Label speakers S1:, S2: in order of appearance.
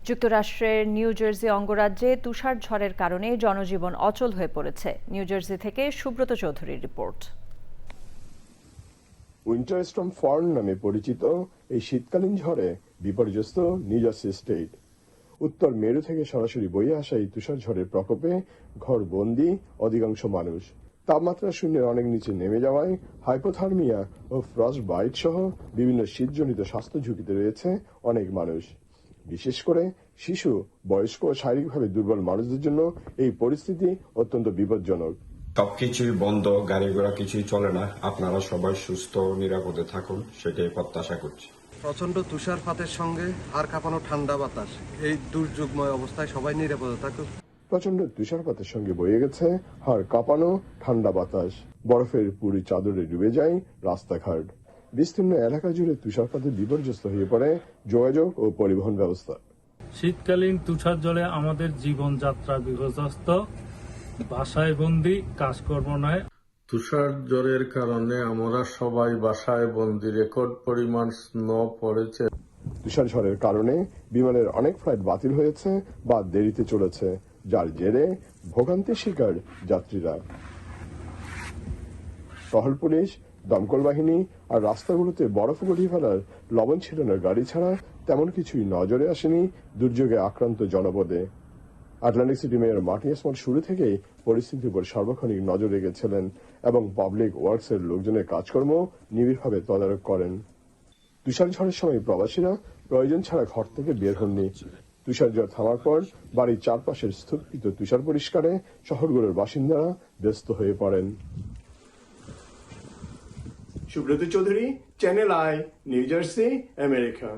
S1: যুক্তরাষ্ট্রের new jersey অঙ্গরাজ্যে তুষার ঝড়ের কারণে জনজীবন অচল হয়ে পড়েছে। নিউ জার্সি থেকে সুব্রত চৌধুরীর রিপোর্ট।
S2: উইন্টার স্টর্ম ফার্ন নামে পরিচিত এই শীতকালীন ঝড়ে বিপর্যস্ত নিউ জার্সি স্টেট। উত্তর মেরু থেকে সরাসরি বয়ে আসা এই তুষার ঝড়ের প্রকোপে ঘর বন্দি অধিকাংশ মানুষ। তাপমাত্রা শূন্যের অনেক নিচে নেমে যাওয়ায় হাইপোথার্মিয়া ও ফ্রস্ট বাইট সহ বিভিন্ন শীতজনিত স্বাস্থ্য ঝুঁকিতে রয়েছে অনেক মানুষ। বিশেষ করে শিশু, বয়স্ক ও শারীরিকভাবে দুর্বল মানুষদের জন্য এই পরিস্থিতি অত্যন্ত বিপজ্জনক।
S3: সবকিছুই বন্ধ, গাড়ি ঘোড়া কিছুই চলে না। আপনারা সবাই সুস্থ ও নিরাপদে থাকুন, সেটাই প্রত্যাশা করছি।
S4: প্রচন্ড তুষারপাতের সঙ্গে আর কাঁপানো ঠান্ডা বাতাস, এই দুর্যোগময় অবস্থায় সবাই নিরাপদে থাকুক।
S2: প্রচন্ড তুষারপাতের সঙ্গে বয়ে গেছে হাড় কাঁপানো ঠান্ডা বাতাস। বরফের পুরী চাদরে ডুবে যায় রাস্তাঘাট। বিস্তীর্ণ এলাকা জুড়ে তুষারপাতে বিপর্যস্ত হয়ে পড়ে যোগাযোগ ও পরিবহন ব্যবস্থা।
S5: শীতকালীন তুষার জলে আমাদের জীবনযাত্রা বিপর্যস্ত, বাসায় বন্দি, কাজকর্ম নয়।
S6: তুষার ঝড়ের কারণে আমরা সবাই বাসায় বন্দি। রেকর্ড পরিমাণ স্নো পড়েছে।
S2: তুষার ঝড়ের কারণে বিমানের অনেক ফ্লাইট বাতিল হয়েছে বা দেরিতে চলেছে, যার জেরে ভোগান্তির শিকার যাত্রীরা। টহল পুলিশ, দমকল বাহিনী আর রাস্তাগুলোতে বরফ গড়িয়ে ফেলার লবণ ছিটানোর গাড়ি ছাড়া তেমন কিছুই নজরে আসেনি দুর্যোগে আক্রান্ত জনপদে। Atlantic city mayor Martin smart শুরু থেকেই পরিস্থিতির উপর সার্বক্ষণিক নজর রেখেছিলেন এবং পাবলিক ওয়ার্কসের লোকজনের কাজকর্ম নিবিড়ভাবে তদারক করেন। তুষার ঝড়ের সময় প্রবাসীরা প্রয়োজন ছাড়া ঘর থেকে বের হননি। তুষার ঝড় থামার পর বাড়ির চারপাশের স্তূপিত তুষার পরিষ্কারে শহরগুলোর বাসিন্দারা ব্যস্ত হয়ে পড়েন। Subrata Chowdhury, channel I, new jersey, America.